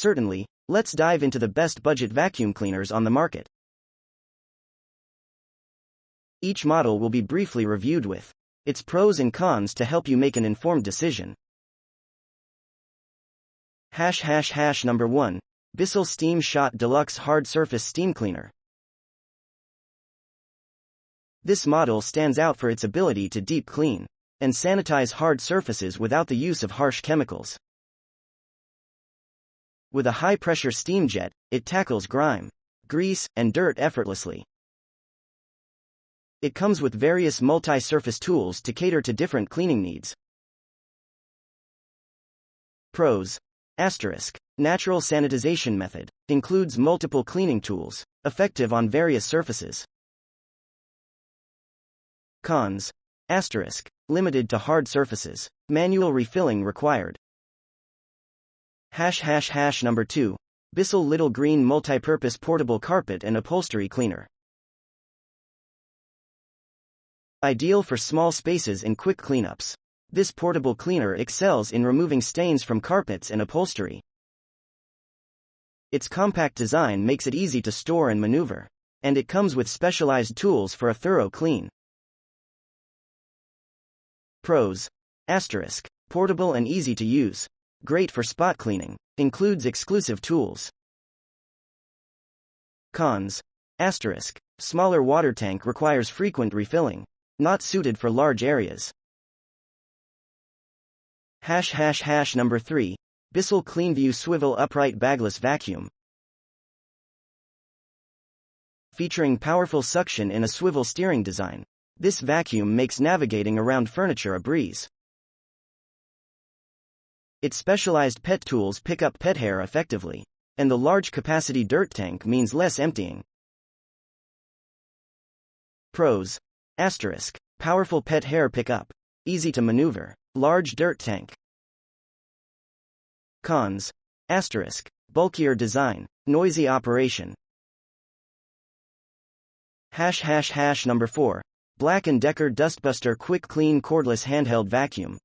Certainly, let's dive into the best budget vacuum cleaners on the market. Each model will be briefly reviewed with its pros and cons to help you make an informed decision. Number 1. Bissell Steam Shot Deluxe Hard Surface Steam Cleaner. This model stands out for its ability to deep clean and sanitize hard surfaces without the use of harsh chemicals. With a high-pressure steam jet, it tackles grime, grease, and dirt effortlessly. It comes with various multi-surface tools to cater to different cleaning needs. Pros. Natural sanitization method. Includes multiple cleaning tools, effective on various surfaces. Cons. Limited to hard surfaces. Manual refilling required. Number 2. Bissell Little Green Multipurpose Portable Carpet and Upholstery Cleaner. Ideal for small spaces and quick cleanups. This portable cleaner excels in removing stains from carpets and upholstery. Its compact design makes it easy to store and maneuver, and it comes with specialized tools for a thorough clean. Pros. Portable and easy to use. Great for spot cleaning. Includes exclusive tools. Cons. Smaller water tank requires frequent refilling. Not suited for large areas. Number 3. Bissell CleanView Swivel Upright Bagless Vacuum. Featuring powerful suction in a swivel steering design, this vacuum makes navigating around furniture a breeze. Its specialized pet tools pick up pet hair effectively, and the large capacity dirt tank means less emptying. Pros. Powerful pet hair pickup. Easy to maneuver. Large dirt tank. Cons. Bulkier design. Noisy operation. Number 4. Black & Decker Dustbuster Quick Clean Cordless Handheld Vacuum.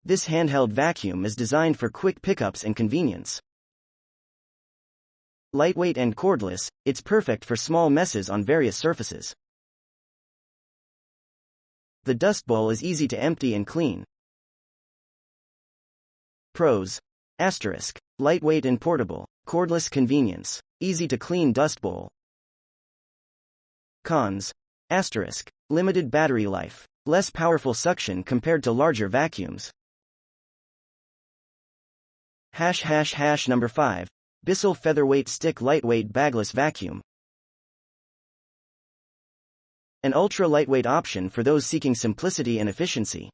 This handheld vacuum is designed for quick pickups and convenience. Lightweight and cordless, it's perfect for small messes on various surfaces. The dust bowl is easy to empty and clean. Pros. Lightweight and portable, cordless convenience, easy to clean dust bowl. Cons. Limited battery life, less powerful suction compared to larger vacuums. Number 5. Bissell Featherweight Stick Lightweight Bagless Vacuum. An ultra-lightweight option for those seeking simplicity and efficiency.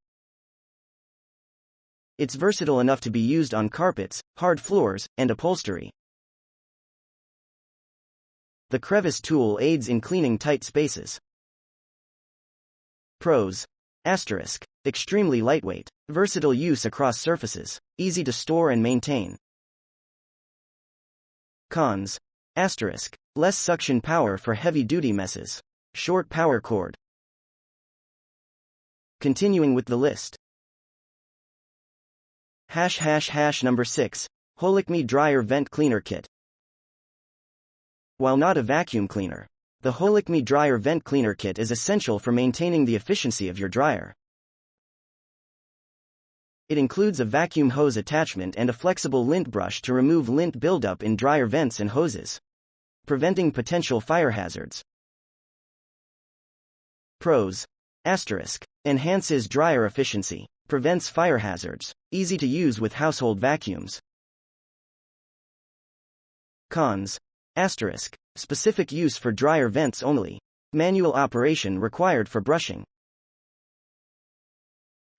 It's versatile enough to be used on carpets, hard floors, and upholstery. The crevice tool aids in cleaning tight spaces. Pros. Extremely lightweight, versatile use across surfaces, easy to store and maintain. Cons. Less suction power for heavy-duty messes. Short power cord. Continuing with the list. Number 6. Holicme Dryer Vent Cleaner Kit. While not a vacuum cleaner, the Holicme Dryer Vent Cleaner Kit is essential for maintaining the efficiency of your dryer. It includes a vacuum hose attachment and a flexible lint brush to remove lint buildup in dryer vents and hoses, preventing potential fire hazards. Pros. Enhances dryer efficiency, prevents fire hazards, easy to use with household vacuums. Cons. Specific use for dryer vents only. Manual operation required for brushing.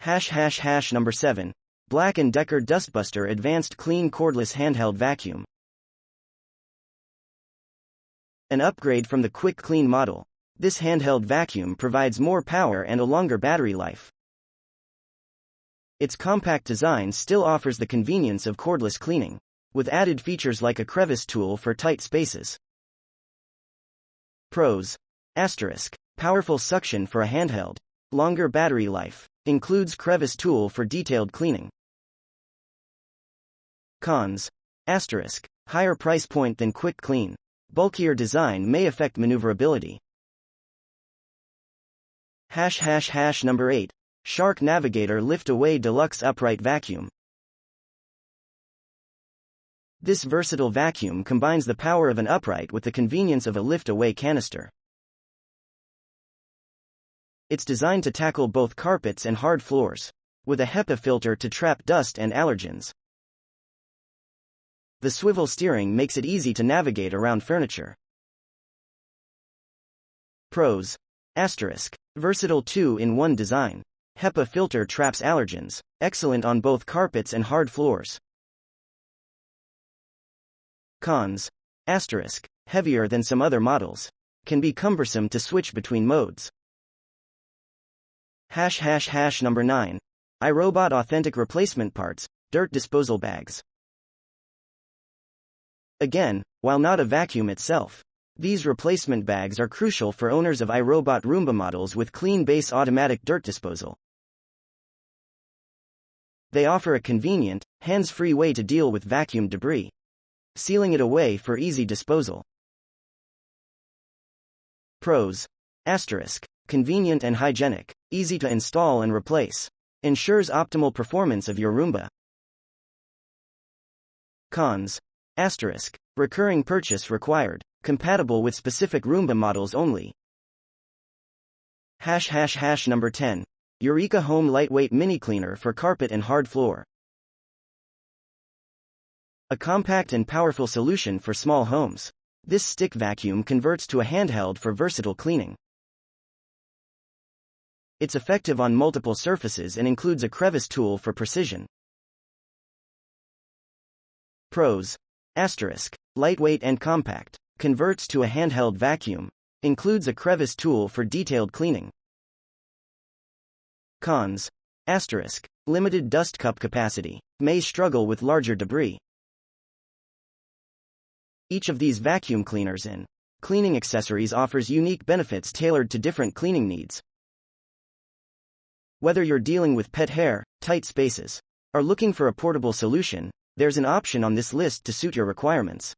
Number 7. Black & Decker Dustbuster Advanced Clean Cordless Handheld Vacuum. An upgrade from the Quick Clean model, this handheld vacuum provides more power and a longer battery life. Its compact design still offers the convenience of cordless cleaning, with added features like a crevice tool for tight spaces. Pros. Powerful suction for a handheld. Longer battery life. Includes crevice tool for detailed cleaning. Cons. Asterisk. Higher price point than quick clean. Bulkier design may affect maneuverability. Number 8. Shark Navigator Lift Away Deluxe Upright Vacuum. This versatile vacuum combines the power of an upright with the convenience of a lift-away canister. It's designed to tackle both carpets and hard floors, with a HEPA filter to trap dust and allergens. The swivel steering makes it easy to navigate around furniture. Pros. Asterisk. Versatile 2-in-1 design. HEPA filter traps allergens, excellent on both carpets and hard floors. Cons. Asterisk. Heavier than some other models. Can be cumbersome to switch between modes. Number 9. iRobot Authentic Replacement Parts, Dirt Disposal Bags. Again, while not a vacuum itself, these replacement bags are crucial for owners of iRobot Roomba models with clean base automatic dirt disposal. They offer a convenient, hands-free way to deal with vacuum debris, sealing it away for easy disposal. Pros. Asterisk. Convenient and hygienic, easy to install and replace. Ensures optimal performance of your Roomba. Cons. Asterisk. Recurring purchase required. Compatible with specific Roomba models only. Number 10. Eureka Home Lightweight Mini Cleaner for Carpet and Hard Floor. A compact and powerful solution for small homes. This stick vacuum converts to a handheld for versatile cleaning. It's effective on multiple surfaces and includes a crevice tool for precision. Pros. Asterisk. Lightweight and compact. Converts to a handheld vacuum. Includes a crevice tool for detailed cleaning. Cons. Asterisk. Limited dust cup capacity. May struggle with larger debris. Each of these vacuum cleaners and cleaning accessories offers unique benefits tailored to different cleaning needs. Whether you're dealing with pet hair, tight spaces, or looking for a portable solution, there's an option on this list to suit your requirements.